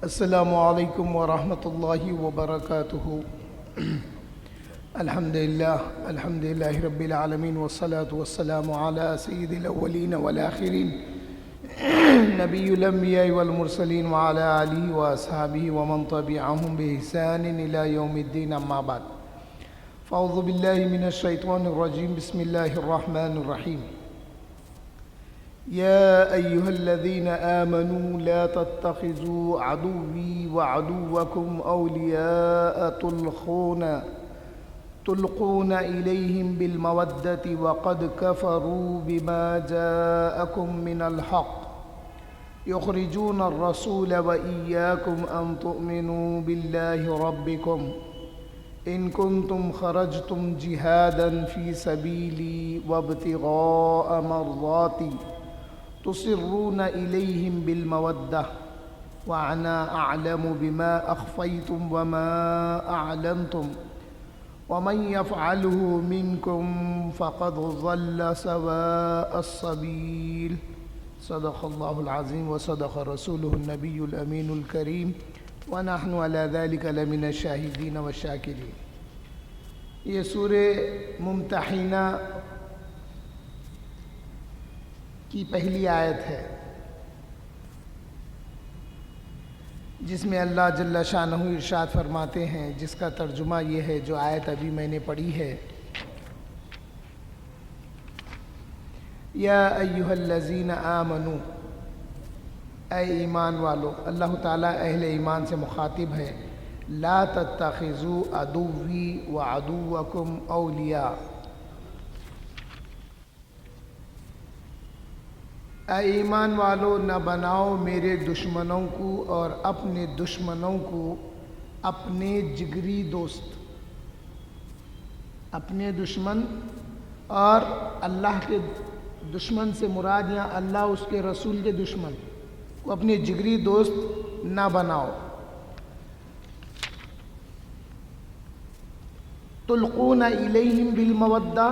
السلام علیکم ورحمۃ اللہ وبرکاتہ۔ الحمدللہ رب العالمین والصلاة والسلام علی سید الاولین والآخرین نبی الانبیاء والمرسلین وعلی آلہ واصحابہ ومن تبعہم بإحسان الی یوم الدین، اما بعد فاعوذ باللہ من الشیطان الرجیم، بسم اللہ الرحمن الرحیم۔ يا أيها الذين آمنوا لا تتخذوا عدوي وعدوكم أولياء تلقون إليهم بالمودة وقد كفروا بما جاءكم من الحق يخرجون الرسول وإياكم أن تؤمنوا بالله ربكم إن كنتم خرجتم جهادا في سبيلي وابتغاء مرضاتي تصرون إليهم بالمودة وأنا أعلم بما أخفيتم وما أعلنتم ومن يفعله منكم فقد ضل سواء السبيل، صدق الله العظيم وصدق رسوله النبي الأمين الكريم ونحن على ذلك لمن الشاهدين والشاكرين۔ یہ سورہ ممتحنہ کی پہلی آیت ہے، جس میں اللہ جل شانہ ارشاد فرماتے ہیں، جس کا ترجمہ یہ ہے جو آیت ابھی میں نے پڑھی ہے، یا ایھا الذین آمنو، اے ایمان والو۔ اللہ تعالیٰ اہل ایمان سے مخاطب ہے، لا تتخذوا عدوی وعدوکم اولیاء، اے ایمان والو نہ بناؤ میرے دشمنوں کو اور اپنے دشمنوں کو اپنے جگری دوست۔ اپنے دشمن اور اللہ کے دشمن سے مراد یہاں اللہ اس کے رسول کے دشمن کو اپنے جگری دوست نہ بناؤ۔ تلقون الیہم بالمودہ،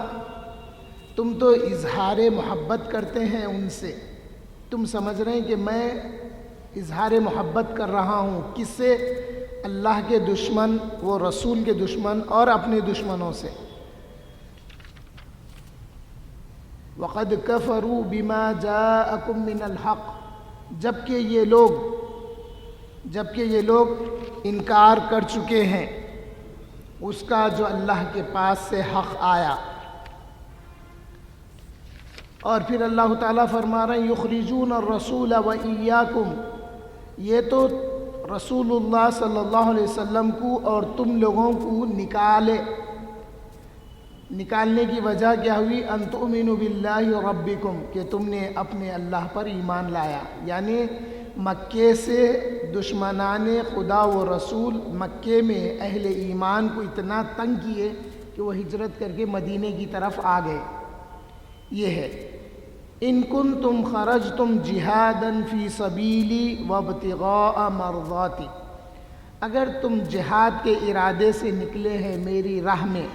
تم تو اظہار محبت کرتے ہیں ان سے، تم سمجھ رہے ہیں کہ میں اظہار محبت کر رہا ہوں، کس سے؟ اللہ کے دشمن، وہ رسول کے دشمن اور اپنے دشمنوں سے۔ وَقَدْ كَفَرُوا بِمَا جَاءَكُم مِّنَ الْحَقِّ، جبکہ یہ لوگ انکار کر چکے ہیں اس کا جو اللہ کے پاس سے حق آیا۔ اور پھر اللہ تعالیٰ فرما رہے ہیں، یخرجون الرسول وإیاکم، یہ تو رسول اللہ صلی اللہ علیہ وسلم کو اور تم لوگوں کو نکالنے کی وجہ کیا ہوئی؟ ان تؤمنوا باللہ ربکم، کہ تم نے اپنے اللہ پر ایمان لایا، یعنی مکے سے دشمنان خدا و رسول مکے میں اہل ایمان کو اتنا تنگ کیے کہ وہ ہجرت کر کے مدینے کی طرف آ گئے۔ یہ ہے، ان کنتم خرجتم جہادا فی سبیلی وابتغاء مرضاتی، اگر تم جہاد کے ارادے سے نکلے ہیں میری راہ میں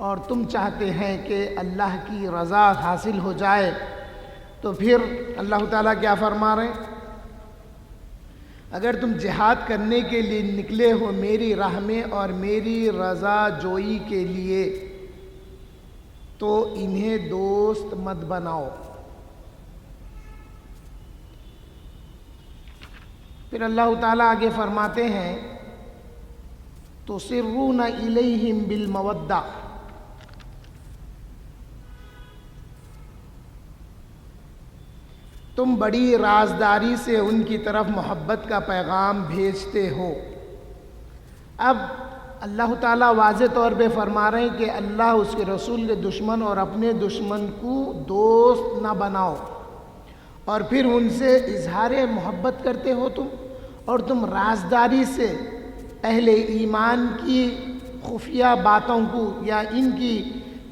اور تم چاہتے ہیں کہ اللہ کی رضا حاصل ہو جائے، تو پھر اللہ تعالیٰ کیا فرما رہے ہیں؟ اگر تم جہاد کرنے کے لیے نکلے ہو میری راہ میں اور میری رضا جوئی کے لیے، تو انہیں دوست مت بناؤ۔ پھر اللہ تعالیٰ آگے فرماتے ہیں، تُصِرُّونَ إِلَيْهِمْ بِالْمَوَدَّةِ، تم بڑی رازداری سے ان کی طرف محبت کا پیغام بھیجتے ہو۔ اب اللہ تعالیٰ واضح طور پہ فرما رہے ہیں کہ اللہ اس کے رسول کے دشمن اور اپنے دشمن کو دوست نہ بناؤ، اور پھر ان سے اظہار محبت کرتے ہو تم، اور تم رازداری سے اہل ایمان کی خفیہ باتوں کو یا ان کی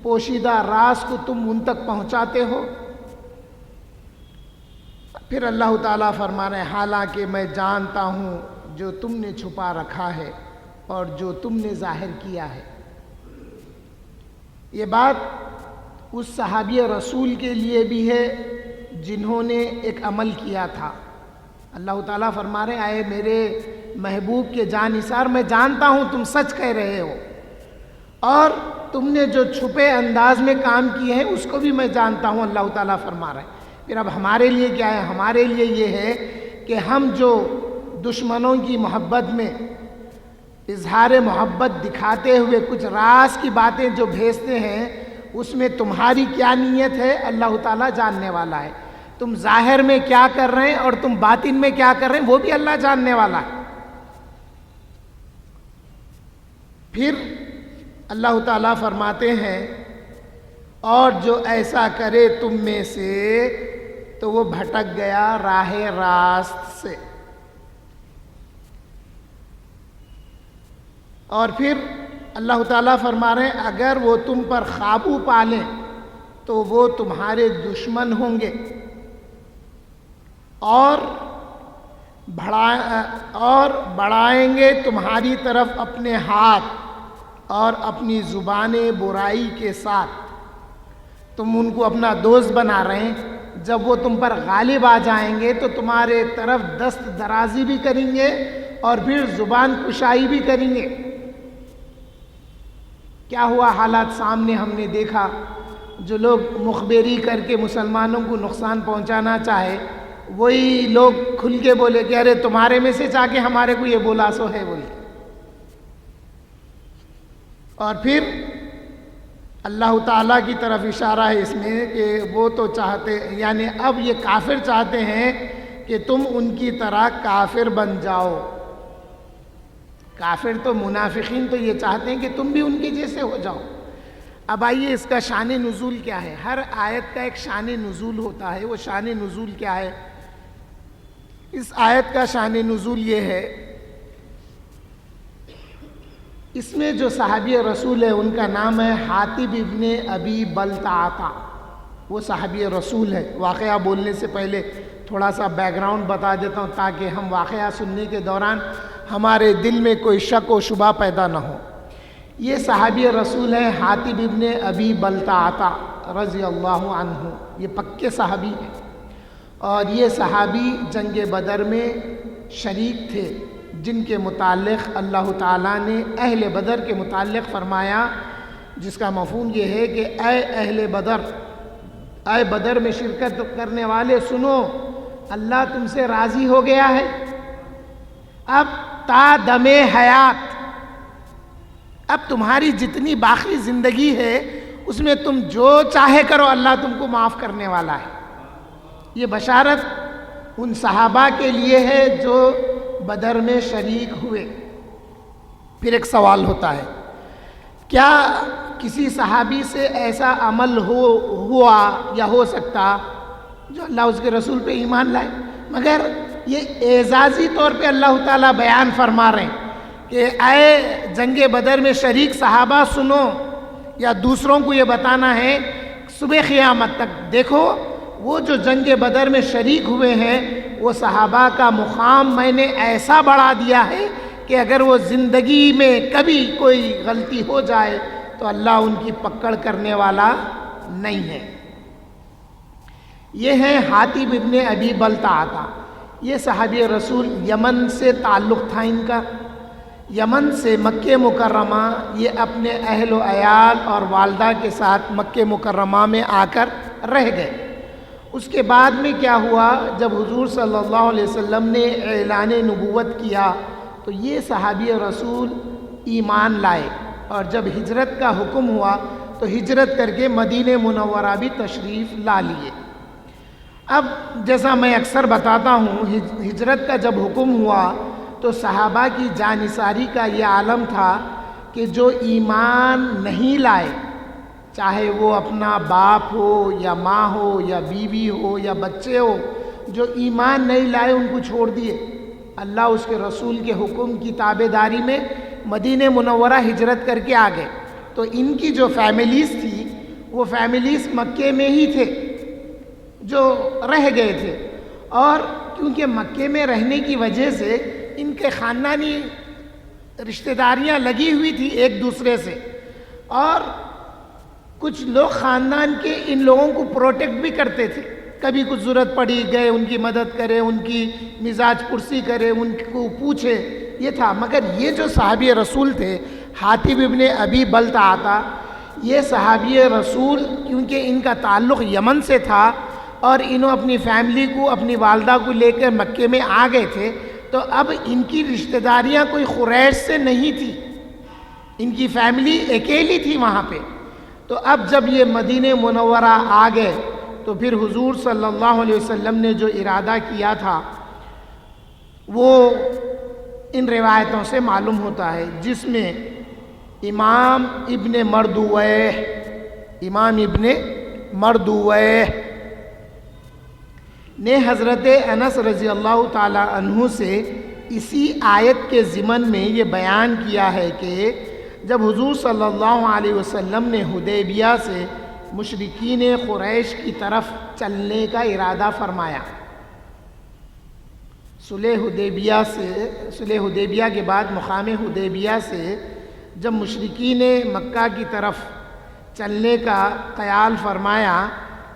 پوشیدہ راز کو تم ان تک پہنچاتے ہو۔ پھر اللہ تعالیٰ فرما رہے ہیں، حالانکہ میں جانتا ہوں جو تم نے چھپا رکھا ہے اور جو تم نے ظاہر کیا ہے۔ یہ بات اس صحابی رسول کے لیے بھی ہے جنہوں نے ایک عمل کیا تھا۔ اللہ تعالیٰ فرما رہے ہیں اے میرے محبوب کے جانثار، میں جانتا ہوں تم سچ کہہ رہے ہو، اور تم نے جو چھپے انداز میں کام کیے ہیں اس کو بھی میں جانتا ہوں، اللہ تعالیٰ فرما رہے ہیں۔ پھر اب ہمارے لیے کیا ہے؟ ہمارے لیے یہ ہے کہ ہم جو دشمنوں کی محبت میں اظہار محبت دکھاتے ہوئے کچھ راز کی باتیں جو بھیجتے ہیں، اس میں تمہاری کیا نیت ہے اللہ تعالیٰ جاننے والا ہے۔ تم ظاہر میں کیا کر رہے ہیں اور تم باطن میں کیا کر رہے ہیں وہ بھی اللہ جاننے والا ہے۔ پھر اللہ تعالیٰ فرماتے ہیں اور جو ایسا کرے تم میں سے تو وہ بھٹک گیا راہ راست سے۔ اور پھر اللہ تعالیٰ فرما رہے ہیں اگر وہ تم پر قابو پالیں تو وہ تمہارے دشمن ہوں گے، اور بڑھائیں گے تمہاری طرف اپنے ہاتھ اور اپنی زبانیں برائی کے ساتھ۔ تم ان کو اپنا دوست بنا رہے ہیں، جب وہ تم پر غالب آ جائیں گے تو تمہارے طرف دست درازی بھی کریں گے اور پھر زبان کشائی بھی کریں گے۔ کیا ہوا حالات سامنے ہم نے دیکھا، جو لوگ مخبری کر کے مسلمانوں کو نقصان پہنچانا چاہے وہی لوگ کھل کے بولے کہ ارے تمہارے میں سے چاہ کے ہمارے کو یہ بولا سو ہے بولے۔ اور پھر اللہ تعالیٰ کی طرف اشارہ ہے اس میں کہ وہ تو چاہتے، یعنی اب یہ کافر چاہتے ہیں کہ تم ان کی طرح کافر بن جاؤ۔ کافر تو منافقین تو یہ چاہتے ہیں کہ تم بھی ان کے جیسے ہو جاؤ۔ اب آئیے اس کا شان نزول کیا ہے؟ ہر آیت کا ایک شان نزول ہوتا ہے، وہ شان نزول کیا ہے؟ اس آیت کا شان نزول یہ ہے، اس میں جو صحابی رسول ہے ان کا نام ہے حاطب ابن ابی بلتعہ، وہ صحابی رسول ہے۔ واقعہ بولنے سے پہلے تھوڑا سا بیک گراؤنڈ بتا دیتا ہوں تاکہ ہم واقعہ سننے کے دوران ہمارے دل میں کوئی شک و شبہ پیدا نہ ہو۔ یہ صحابی رسول ہے حاطب ابن ابی بلتعہ رضی اللہ عنہ، یہ پکے صحابی ہیں، اور یہ صحابی جنگ بدر میں شریک تھے، جن کے متعلق اللہ تعالیٰ نے اہل بدر کے متعلق فرمایا، جس کا مفہوم یہ ہے کہ اے اہل بدر، اے بدر میں شرکت کرنے والے سنو، اللہ تم سے راضی ہو گیا ہے، اب تا دم حیات، اب تمہاری جتنی باقی زندگی ہے اس میں تم جو چاہے کرو، اللہ تم کو معاف کرنے والا ہے۔ یہ بشارت ان صحابہ کے لیے ہے جو بدر میں شریک ہوئے۔ پھر ایک سوال ہوتا ہے، کیا کسی صحابی سے ایسا عمل ہوا یا ہو سکتا جو اللہ اس کے رسول پہ ایمان لائے؟ مگر یہ اعزازی طور پہ اللہ تعالیٰ بیان فرما رہے ہیں کہ اے جنگ بدر میں شریک صحابہ سنو، یا دوسروں کو یہ بتانا ہے صبح قیامت تک دیکھو وہ جو جنگ بدر میں شریک ہوئے ہیں وہ صحابہ کا مقام میں نے ایسا بڑھا دیا ہے کہ اگر وہ زندگی میں کبھی کوئی غلطی ہو جائے تو اللہ ان کی پکڑ کرنے والا نہیں ہے۔ یہ ہے حاطب ابن ابی بلتعہ، یہ صحابی رسول، یمن سے تعلق تھا ان کا، یمن سے مکہ مکرمہ یہ اپنے اہل و عیال اور والدہ کے ساتھ مکہ مکرمہ میں آ کر رہ گئے۔ اس کے بعد میں کیا ہوا، جب حضور صلی اللہ علیہ وسلم نے اعلان نبوت کیا تو یہ صحابی رسول ایمان لائے، اور جب ہجرت کا حکم ہوا تو ہجرت کر کے مدینہ منورہ بھی تشریف لا لیے۔ اب جیسا میں اکثر بتاتا ہوں، ہجرت کا جب حکم ہوا تو صحابہ کی جانثاری کا یہ عالم تھا کہ جو ایمان نہیں لائے، چاہے وہ اپنا باپ ہو یا ماں ہو یا بیوی ہو یا بچے ہو، جو ایمان نہیں لائے ان کو چھوڑ دیے، اللہ اس کے رسول کے حکم کی تابع داری میں مدینہ منورہ ہجرت کر کے آ گئے۔ تو ان کی جو فیملیز تھی وہ فیملیز مکے میں ہی تھے جو رہ گئے تھے، اور کیونکہ مکے میں رہنے کی وجہ سے ان کے خاندانی رشتہ داریاں لگی ہوئی تھی ایک دوسرے سے، اور کچھ لوگ خاندان کے ان لوگوں کو پروٹیکٹ بھی کرتے تھے، کبھی کچھ ضرورت پڑی گئے ان کی مدد کرے، ان کی مزاج پرسی کرے، ان کو پوچھے، یہ تھا۔ مگر یہ جو صحابی رسول تھے حاتب ابن ابی بلتعہ، یہ صحابی رسول کیونکہ ان کا تعلق یمن سے تھا اور انہوں اپنی فیملی کو، اپنی والدہ کو لے کر مکے میں آ گئے تھے، تو اب ان کی رشتہ داریاں کوئی قریش سے نہیں تھی، ان کی فیملی اکیلی تھی وہاں پہ۔ تو اب جب یہ مدینہ منورہ آ گئے تو پھر حضور صلی اللہ علیہ وسلم نے جو ارادہ کیا تھا وہ ان روایتوں سے معلوم ہوتا ہے، جس میں امام ابن مردویہ نے حضرت انس رضی اللہ تعالی عنہ سے اسی آیت کے ضمن میں یہ بیان کیا ہے کہ جب حضور صلی اللہ علیہ وسلم نے حدیبیہ سے مشرکین قریش کی طرف چلنے کا ارادہ فرمایا، صلح حدیبیہ کے بعد مقام حدیبیہ سے جب مشرکین مکہ کی طرف چلنے کا خیال فرمایا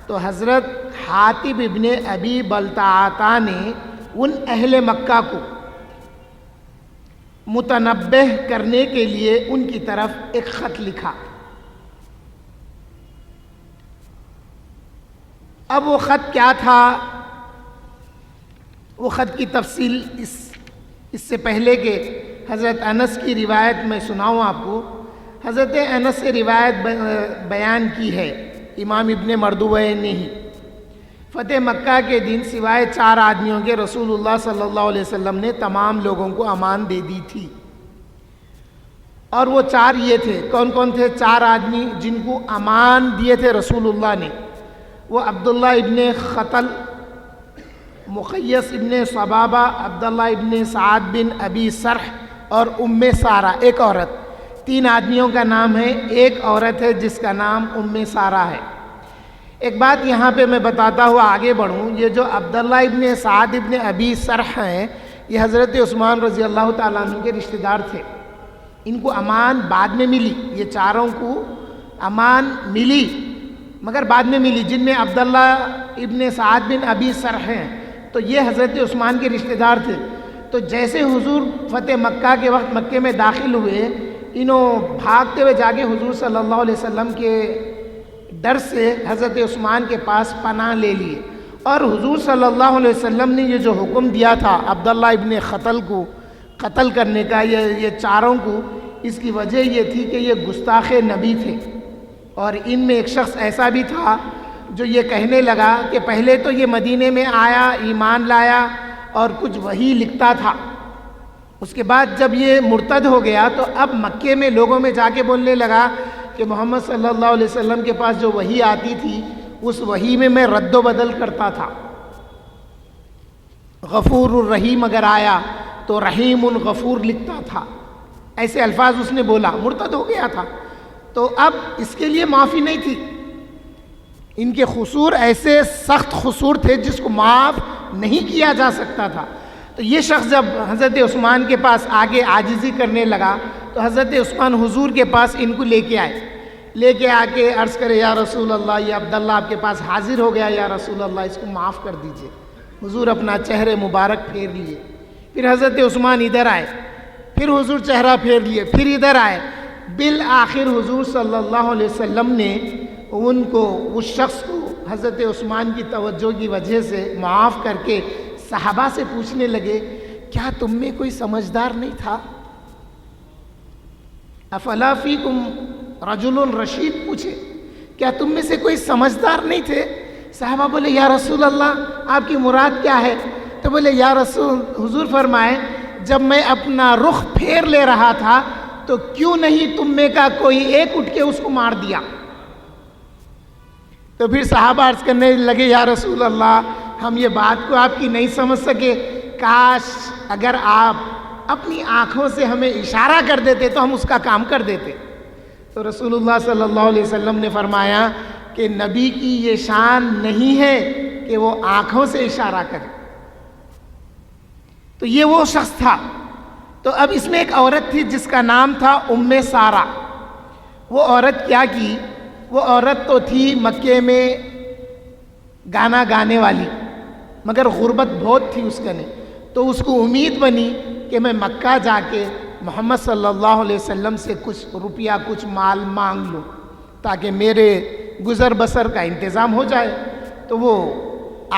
تو حضرت حاتب ابن ابی بلتعہ نے ان اہل مکہ کو متنبہ کرنے کے لیے ان کی طرف ایک خط لکھا۔ اب وہ خط کیا تھا، وہ خط کی تفصیل اس سے پہلے کہ حضرت انس کی روایت میں سناؤں آپ کو۔ حضرت انس سے روایت بیان کی ہے امام ابن مردویہ نے ہی۔ فتح مکہ کے دن سوائے 4 آدمیوں کے رسول اللہ صلی اللہ علیہ وسلم نے تمام لوگوں کو امان دے دی تھی، اور وہ 4 یہ تھے۔ کون کون تھے 4 آدمی جن کو امان دیے تھے رسول اللہ نے؟ وہ عبداللہ ابن خطل، مخیص ابن صبابہ، عبداللہ ابن سعد بن ابی سرح اور سارہ، ایک عورت۔ 3 آدمیوں کا نام ہے، ایک عورت ہے جس کا نام سارہ ہے۔ ایک بات یہاں پہ میں بتاتا ہوا آگے بڑھوں، یہ جو عبداللہ ابن سعد ابن ابی سرح ہیں یہ حضرت عثمان رضی اللہ تعالیٰ عنہ کے رشتہ دار تھے۔ ان کو امان بعد میں ملی، یہ 4 کو امان ملی مگر بعد میں ملی، جن میں عبداللہ ابن سعد بن ابی سرح ہیں، تو یہ حضرت عثمان کے رشتہ دار تھے۔ تو جیسے حضور فتح مکہ کے وقت مکے میں داخل ہوئے، انہوں بھاگتے ہوئے جا کے حضور صلی اللہ علیہ وسلم کے ڈر سے حضرت عثمان کے پاس پناہ لے لیے، اور حضور صلی اللہ علیہ وسلم نے یہ جو حکم دیا تھا عبداللہ ابن خطل کو قتل کرنے کا، یہ 4 کو، اس کی وجہ یہ تھی کہ یہ گستاخ نبی تھے، اور ان میں ایک شخص ایسا بھی تھا جو یہ کہنے لگا کہ پہلے تو یہ مدینے میں آیا، ایمان لایا اور کچھ وحی لکھتا تھا، اس کے بعد جب یہ مرتد ہو گیا تو اب مکے میں لوگوں میں جا کے بولنے لگا کہ محمد صلی اللہ علیہ وسلم کے پاس جو وحی آتی تھی اس وحی میں رد و بدل کرتا تھا، غفور الرحیم اگر آیا تو رحیم الغفور لکھتا تھا، ایسے الفاظ اس نے بولا، مرتد ہو گیا تھا۔ تو اب اس کے لیے معافی نہیں تھی، ان کے قصور ایسے سخت قصور تھے جس کو معاف نہیں کیا جا سکتا تھا۔ تو یہ شخص جب حضرت عثمان کے پاس آگے عاجزی کرنے لگا تو حضرت عثمان حضور کے پاس ان کو لے کے آئے، لے کے آ کے عرض کرے یا رسول اللہ، یہ عبداللہ آپ کے پاس حاضر ہو گیا، یا رسول اللہ اس کو معاف کر دیجئے۔ حضور اپنا چہرے مبارک پھیر لیے، پھر حضرت عثمان ادھر آئے، پھر حضور چہرہ پھیر لیے، پھر ادھر آئے، بالآخر حضور صلی اللہ علیہ وسلم نے ان کو، اس شخص کو حضرت عثمان کی توجہ کی وجہ سے معاف کر کے صحابہ سے پوچھنے لگے کیا تم میں کوئی سمجھدار نہیں تھا؟ افلا فیکم رجل رشید، پوچھے کیا تم میں سے کوئی سمجھدار نہیں تھے؟ صحابہ بولے یا رسول اللہ آپ کی مراد کیا ہے؟ تو بولے یا رسول، حضور فرمائے جب میں اپنا رخ پھیر لے رہا تھا تو کیوں نہیں تم میں کا کوئی ایک اٹھ کے اس کو مار دیا؟ تو پھر صحابہ عرض کرنے لگے یا رسول اللہ ہم یہ بات کو آپ کی نہیں سمجھ سکے، کاش اگر آپ اپنی آنکھوں سے ہمیں اشارہ کر دیتے تو ہم اس کا کام کر دیتے۔ تو رسول اللہ صلی اللہ علیہ وسلم نے فرمایا کہ نبی کی یہ شان نہیں ہے کہ وہ آنکھوں سے اشارہ کرے۔ تو یہ وہ شخص تھا۔ تو اب اس میں ایک عورت تھی جس کا نام تھا سارہ۔ وہ عورت کیا کی؟ وہ عورت تو تھی مکے میں گانا گانے والی، مگر غربت بہت تھی اس کنے، تو اس کو امید بنی کہ میں مکہ جا کے محمد صلی اللہ علیہ وسلم سے کچھ روپیہ کچھ مال مانگ لوں تاکہ میرے گزر بسر کا انتظام ہو جائے۔ تو وہ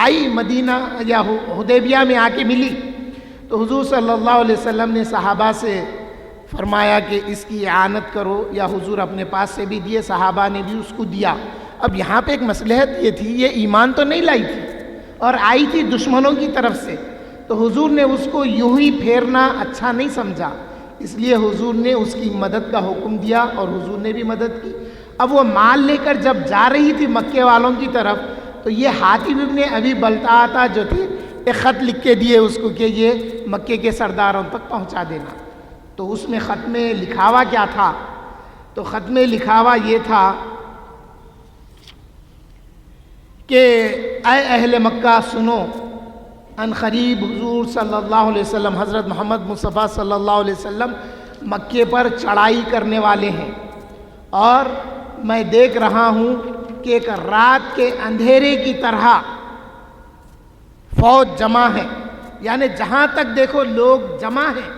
آئی مدینہ یا حدیبیہ میں آ کے ملی، تو حضور صلی اللہ علیہ وسلم نے صحابہ سے فرمایا کہ اس کی اعانت کرو، یا حضور اپنے پاس سے بھی دیے، صحابہ نے بھی اس کو دیا۔ اب یہاں پہ ایک مصلحت یہ تھی، یہ ایمان تو نہیں لائی تھی اور آئی تھی دشمنوں کی طرف سے، تو حضور نے اس کو یوں ہی پھیرنا اچھا نہیں سمجھا، اس لیے حضور نے اس کی مدد کا حکم دیا اور حضور نے بھی مدد کی۔ اب وہ مال لے کر جب جا رہی تھی مکے والوں کی طرف، تو یہ حاتب ابن ابی بلتعہ جو تھے ایک خط لکھ کے دیے اس کو کہ یہ مکے کے سرداروں تک پہنچا دینا۔ تو اس میں خط میں لکھاوا کیا تھا؟ تو خط میں لکھاوا یہ تھا کہ اے اہل مکہ سنو، ان قریب حضور صلی اللہ علیہ وسلم، حضرت محمد مصطفیٰ صلی اللہ علیہ وسلم مکے پر چڑھائی کرنے والے ہیں، اور میں دیکھ رہا ہوں کہ ایک رات کے اندھیرے کی طرح فوج جمع ہے، یعنی جہاں تک دیکھو لوگ جمع ہیں،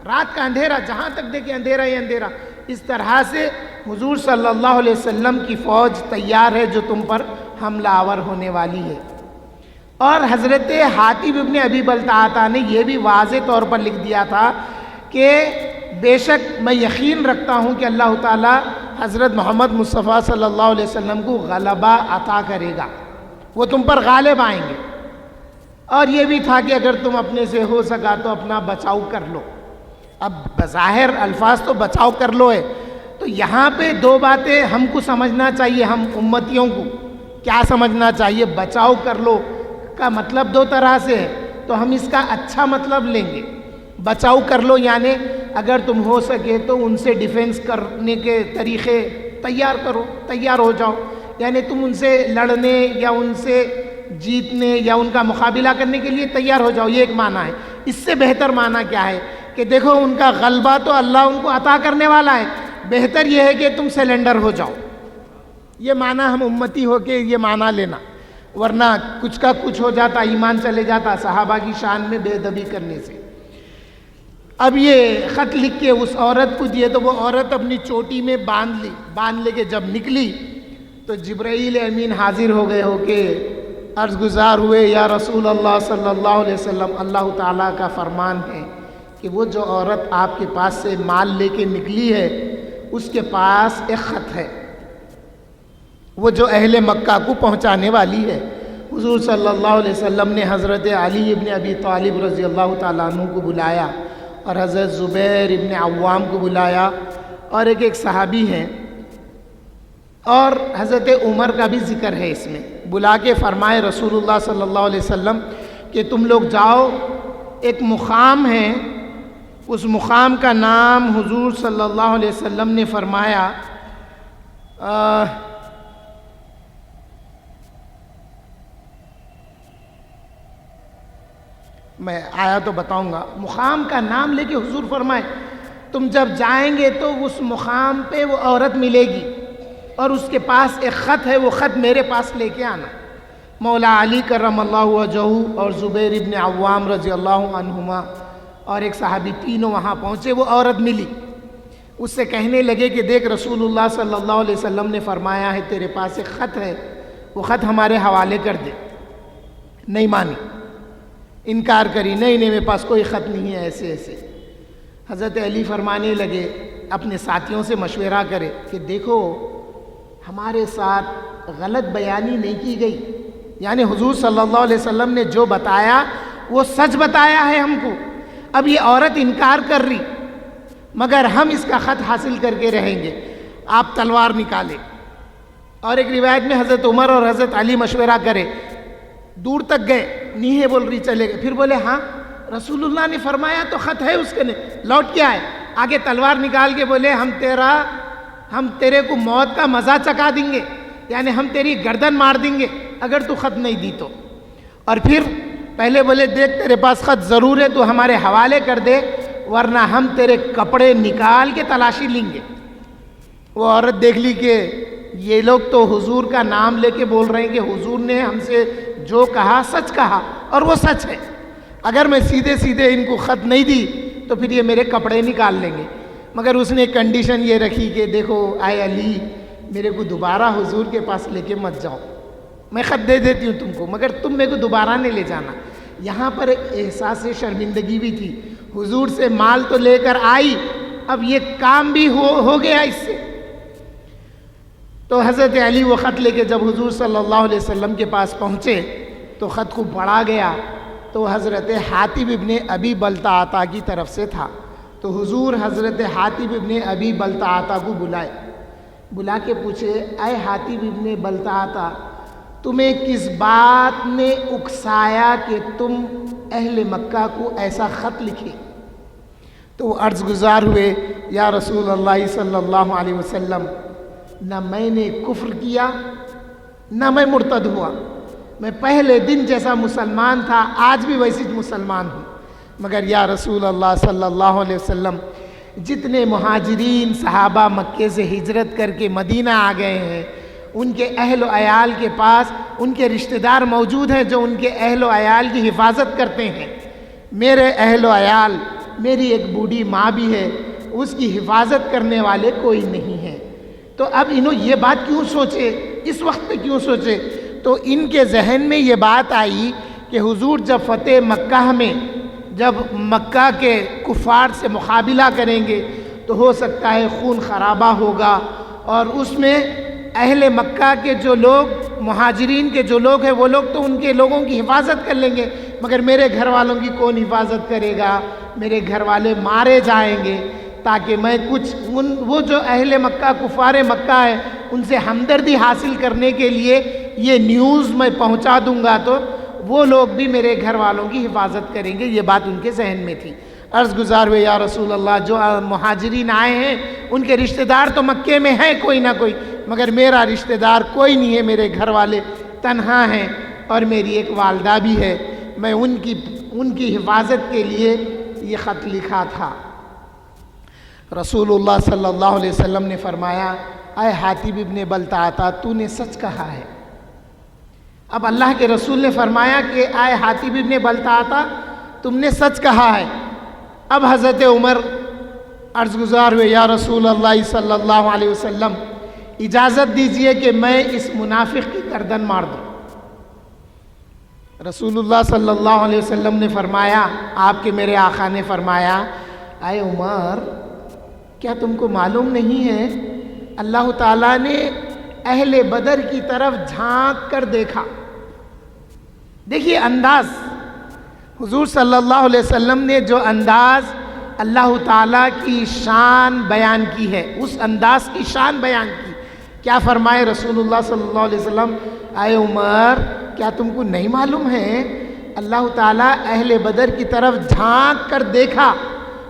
رات کا اندھیرا، جہاں تک دیکھیں اندھیرا ہی اندھیرا، اس طرح سے حضور صلی اللہ علیہ وسلم کی فوج تیار ہے جو تم پر حملہ آور ہونے والی ہے۔ اور حضرت حاتب ابن ابی بلتعہ نے یہ بھی واضح طور پر لکھ دیا تھا کہ بے شک میں یقین رکھتا ہوں کہ اللہ تعالیٰ حضرت محمد مصطفیٰ صلی اللہ علیہ وسلم کو غلبہ عطا کرے گا، وہ تم پر غالب آئیں گے۔ اور یہ بھی تھا کہ اگر تم اپنے سے ہو سکا تو اپنا بچاؤ کر لو۔ اب بظاہر الفاظ تو بچاؤ کر لو ہے، تو یہاں پہ دو باتیں ہم کو سمجھنا چاہیے، ہم امتیوں کو کیا سمجھنا چاہیے؟ بچاؤ کر لو کا مطلب دو طرح سے ہے، تو ہم اس کا اچھا مطلب لیں گے۔ بچاؤ کر لو یعنی اگر تم ہو سکے تو ان سے ڈیفینس کرنے کے طریقے تیار کرو، تیار ہو جاؤ، یعنی تم ان سے لڑنے یا ان سے جیتنے یا ان کا مقابلہ کرنے کے لیے تیار ہو جاؤ، یہ ایک معنی ہے۔ اس سے بہتر معنی کیا ہے کہ دیکھو ان کا غلبہ تو اللہ ان کو عطا کرنے والا ہے، بہتر یہ ہے کہ تم سیلنڈر ہو جاؤ۔ یہ معنی ہم امتی ہو کے یہ معنی لینا، ورنہ کچھ کا کچھ ہو جاتا، ایمان چلے جاتا صحابہ کی شان میں بے ادبی کرنے سے۔ اب یہ خط لکھ کے اس عورت کو دیے، تو وہ عورت اپنی چوٹی میں باندھ لے کے جب نکلی تو جبرائیل امین حاضر ہو گئے ہو کے عرض گزار ہوئے، یا رسول اللہ صلی اللہ علیہ وسلم، اللہ تعالیٰ کا فرمان ہے کہ وہ جو عورت آپ کے پاس سے مال لے کے نکلی ہے اس کے پاس ایک خط ہے، وہ جو اہل مکہ کو پہنچانے والی ہے۔ حضور صلی اللہ علیہ وسلم نے حضرت علی ابن ابی طالب رضی اللہ تعالیٰ عنہ کو بلایا، اور حضرت زبیر ابن عوام کو بلایا، اور ایک صحابی ہیں، اور حضرت عمر کا بھی ذکر ہے اس میں، بلا کے فرمائے رسول اللہ صلی اللہ علیہ وسلم کہ تم لوگ جاؤ، ایک مقام ہے، اس مقام کا نام حضور صلی اللہ علیہ وسلم نے فرمایا میں آیا تو بتاؤں گا، مقام کا نام لے کے حضور فرمائے تم جب جائیں گے تو اس مقام پہ وہ عورت ملے گی اور اس کے پاس ایک خط ہے، وہ خط میرے پاس لے کے آنا۔ مولا علی کرم اللہ وجہہ اور زبیر ابن عوام رضی اللہ عنہما اور ایک صحابی تینوں وہاں پہنچے، وہ عورت ملی، اس سے کہنے لگے کہ دیکھ رسول اللہ صلی اللہ علیہ وسلم نے فرمایا ہے تیرے پاس ایک خط ہے، وہ خط ہمارے حوالے کر دے۔ نہیں مانی، انکار کری، نہیں میرے پاس کوئی خط نہیں ہے، ایسے ایسے۔ حضرت علی فرمانے لگے، اپنے ساتھیوں سے مشورہ کرے کہ دیکھو ہمارے ساتھ غلط بیانی نہیں کی گئی، یعنی حضور صلی اللہ علیہ وسلم نے جو بتایا وہ سچ بتایا ہے ہم کو۔ اب یہ عورت انکار کر رہی، مگر ہم اس کا خط حاصل کر کے رہیں گے، آپ تلوار نکالے۔ اور ایک روایت میں حضرت عمر اور حضرت علی مشورہ کرے، دور تک گئے، نیہے بول رہی چلے گئے، پھر بولے ہاں رسول اللہ نے فرمایا تو خط ہے اس کے، لوٹ کے آئے، آگے تلوار نکال کے بولے ہم تیرے کو موت کا مزہ چکا دیں گے، یعنی ہم تیری گردن مار دیں گے اگر تو خط نہیں دی تو۔ اور پھر پہلے بولے دیکھ تیرے پاس خط ضرور ہے تو ہمارے حوالے کر دے، ورنہ ہم تیرے کپڑے نکال کے تلاشی لیں گے۔ وہ عورت دیکھ لی کہ یہ لوگ تو حضور کا نام لے کے بول رہے ہیں کہ حضور نے ہم سے جو کہا سچ کہا، اور وہ سچ ہے۔ اگر میں سیدھے سیدھے ان کو خط نہیں دی تو پھر یہ میرے کپڑے نکال لیں گے، مگر اس نے کنڈیشن یہ رکھی کہ دیکھو اے علی، میرے کو دوبارہ حضور کے پاس لے کے مت جاؤ، میں خط دے دیتی ہوں تم کو، مگر تم میرے کو دوبارہ نہیں لے جانا۔ یہاں پر ایک احساس شرمندگی بھی تھی، حضور سے مال تو لے کر آئی، اب یہ کام بھی ہو گیا اس سے۔ تو حضرت علی وہ خط لے کے جب حضور صلی اللہ علیہ وسلم کے پاس پہنچے تو خط کو پڑھا گیا تو حضرت حاتب ابن ابی بلتعاطا کی طرف سے تھا۔ تو حضور حضرت حاتب ابن ابی بلتعاطا کو بلا کے پوچھے، اے حاتب ابن بلتعاطا، تمہیں کس بات نے اکسایا کہ تم اہل مکہ کو ایسا خط لکھے؟ تو وہ عرض گزار ہوئے، یا رسول اللہ صلی اللہ علیہ وسلم، نہ میں نے کفر کیا نہ میں مرتد ہوا، میں پہلے دن جیسا مسلمان تھا آج بھی ویسی مسلمان ہوں، مگر یا رسول اللہ صلی اللہ علیہ وسلم، جتنے مہاجرین صحابہ مکے سے ہجرت کر کے مدینہ آ گئے ہیں، ان کے اہل و عیال کے پاس ان کے رشتہ دار موجود ہیں جو ان کے اہل و عیال کی حفاظت کرتے ہیں، میرے اہل و عیال، میری ایک بوڑھی ماں بھی ہے، اس کی حفاظت کرنے والے کوئی نہیں ہیں۔ تو اب انہوں یہ بات کیوں سوچے، اس وقت پہ کیوں سوچے؟ تو ان کے ذہن میں یہ بات آئی کہ حضور جب فتح مکہ میں، جب مکہ کے کفار سے مقابلہ کریں گے تو ہو سکتا ہے خون خرابہ ہوگا، اور اس میں اہل مکہ کے جو لوگ، مہاجرین کے جو لوگ ہیں، وہ لوگ تو ان کے لوگوں کی حفاظت کر لیں گے، مگر میرے گھر والوں کی کون حفاظت کرے گا؟ میرے گھر والے مارے جائیں گے، تاکہ میں کچھ وہ جو اہل مکہ کفار مکہ ہے ان سے ہمدردی حاصل کرنے کے لیے یہ نیوز میں پہنچا دوں گا تو وہ لوگ بھی میرے گھر والوں کی حفاظت کریں گے۔ یہ بات ان کے ذہن میں تھی۔ عرض گزار ہوئے، یا رسول اللہ، جو مہاجرین آئے ہیں ان کے رشتہ دار تو مکے میں ہیں کوئی نہ کوئی، مگر میرا رشتہ دار کوئی نہیں ہے، میرے گھر والے تنہا ہیں اور میری ایک والدہ بھی ہے، میں ان کی حفاظت کے لیے یہ خط لکھا تھا۔ رسول اللہ صلی اللہ علیہ وسلم نے فرمایا، اے حاتب ابن بلتعاطا، تو نے سچ کہا ہے۔ اب اللہ کے رسول نے فرمایا کہ اے حاتب ابن بلتعاطا، تم نے سچ کہا ہے۔ اب حضرت عمر عرض گزار ہوئے، یا رسول اللہ صلی اللہ علیہ وسلم، اجازت دیجئے کہ میں اس منافق کی گردن مار دوں۔ رسول اللہ صلی اللہ علیہ وسلم نے فرمایا، آپ کے میرے آقا نے فرمایا، اے عمر، کیا تم کو معلوم نہیں ہے اللہ تعالیٰ نے اہل بدر کی طرف جھانک کر دیکھا؟ دیکھیے انداز، حضور صلی اللہ علیہ وسلم نے جو انداز اللہ تعالیٰ کی شان بیان کی ہے، اس انداز کی شان بیان کی۔ کیا فرمائے رسول اللہ صلی اللہ علیہ وسلم، اے عمر، کیا تم کو نہیں معلوم ہے اللہ تعالیٰ اہل بدر کی طرف جھانک کر دیکھا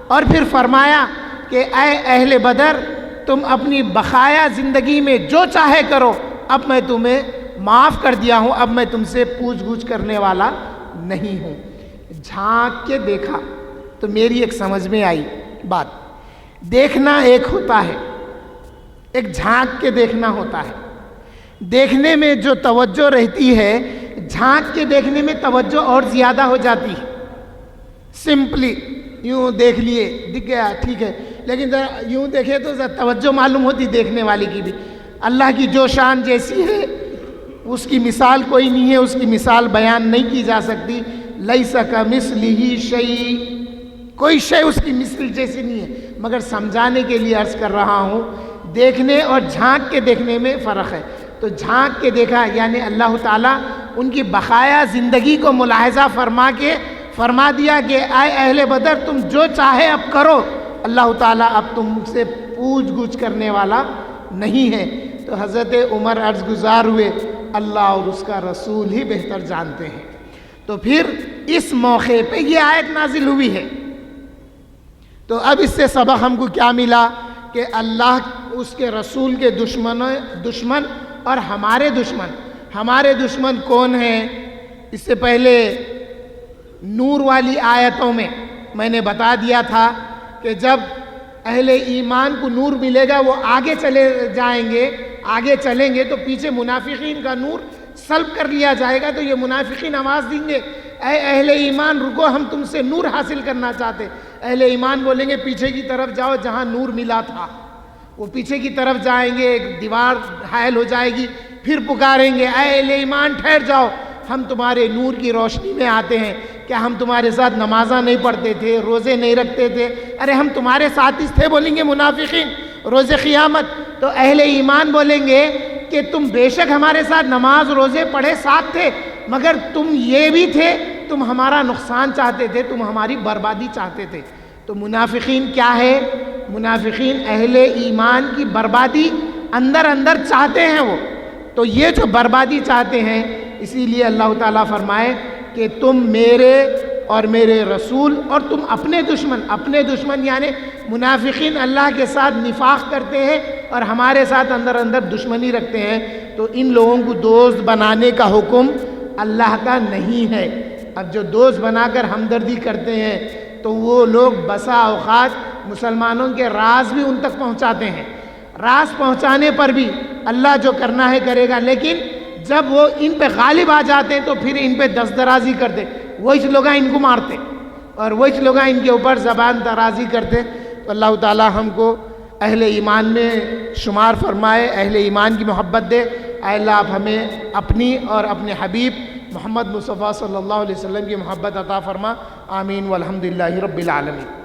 اور پھر فرمایا کہ اے اہل بدر، تم اپنی بقایا زندگی میں جو چاہے کرو، اب میں تمہیں معاف کر دیا ہوں، اب میں تم سے پوچھ گچھ کرنے والا نہیں ہوں۔ جھانک کے دیکھا تو میری ایک سمجھ میں آئی بات، دیکھنا ایک ہوتا ہے، ایک جھانک کے دیکھنا ہوتا ہے۔ دیکھنے میں جو توجہ رہتی ہے، جھانک کے دیکھنے میں توجہ اور زیادہ ہو جاتی ہے۔ سمپلی یوں دیکھ لیے، دکھ گیا، ٹھیک ہے، لیکن ذرا یوں دیکھے تو توجہ معلوم ہوتی دیکھنے والی کی بھی۔ اللہ کی جو شان جیسی ہے اس کی مثال کوئی نہیں ہے، اس کی مثال بیان نہیں کی جا سکتی۔ لیس کمثلہ شیء، کوئی شے اس کی مثل جیسی نہیں ہے، مگر سمجھانے کے لیے عرض کر رہا ہوں، دیکھنے اور جھانک کے دیکھنے میں فرق ہے۔ تو جھانک کے دیکھا یعنی اللہ تعالیٰ ان کی بقایا زندگی کو ملاحظہ فرما دیا کہ اے اہل بدر، تم جو چاہے اب کرو، اللہ تعالیٰ اب تم سے پوچھ گچھ کرنے والا نہیں ہے۔ تو حضرت عمر عرض گزار ہوئے، اللہ اور اس کا رسول ہی بہتر جانتے ہیں۔ تو پھر اس موقع پہ یہ آیت نازل ہوئی ہے۔ تو اب اس سے سبق ہم کو کیا ملا کہ اللہ اس کے رسول کے دشمن اور ہمارے دشمن کون ہیں؟ اس سے پہلے نور والی آیتوں میں نے بتا دیا تھا کہ جب اہل ایمان کو نور ملے گا وہ آگے چلے جائیں گے، آگے چلیں گے تو پیچھے منافقین کا نور سلب کر لیا جائے گا، تو یہ منافقین آواز دیں گے اے اہل ایمان رکو، ہم تم سے نور حاصل کرنا چاہتے۔ اہل ایمان بولیں گے پیچھے کی طرف جاؤ جہاں نور ملا تھا۔ وہ پیچھے کی طرف جائیں گے، ایک دیوار حائل ہو جائے گی، پھر پکاریں گے اے اہل ایمان ٹھہر جاؤ، ہم تمہارے نور کی روشنی میں آتے ہیں۔ کیا ہم تمہارے ساتھ نمازاں نہیں پڑھتے تھے، روزے نہیں رکھتے تھے؟ ارے ہم تمہارے ساتھ تھے، بولیں گے منافقین روز قیامت۔ تو اہل ایمان بولیں گے کہ تم بے شک ہمارے ساتھ نماز روزے پڑھے ساتھ تھے، مگر تم یہ بھی تھے، تم ہمارا نقصان چاہتے تھے، تم ہماری بربادی چاہتے تھے۔ تو منافقین کیا ہے؟ منافقین اہل ایمان کی بربادی اندر اندر چاہتے ہیں وہ۔ تو یہ جو بربادی چاہتے ہیں، اسی لیے اللہ تعالیٰ فرمائے کہ تم میرے اور میرے رسول اور تم اپنے دشمن یعنی منافقین اللہ کے ساتھ نفاق کرتے ہیں اور ہمارے ساتھ اندر اندر دشمنی رکھتے ہیں، تو ان لوگوں کو دوست بنانے کا حکم اللہ کا نہیں ہے۔ اب جو دوست بنا کر ہمدردی کرتے ہیں تو وہ لوگ بسا اوقات مسلمانوں کے راز بھی ان تک پہنچاتے ہیں، راز پہنچانے پر بھی اللہ جو کرنا ہے کرے گا، لیکن جب وہ ان پہ غالب آ جاتے ہیں تو پھر ان پہ دست درازی کرتے، وہی لوگ ان کو مارتے اور وہی لوگ ان کے اوپر زبان درازی کرتے۔ تو اللہ تعالی ہم کو اہل ایمان میں شمار فرمائے، اہل ایمان کی محبت دے۔ اے اللہ آپ ہمیں اپنی اور اپنے حبیب محمد مصطفیٰ صلی اللہ علیہ وسلم کی محبت عطا فرما۔ آمین والحمدللہ رب العالمین۔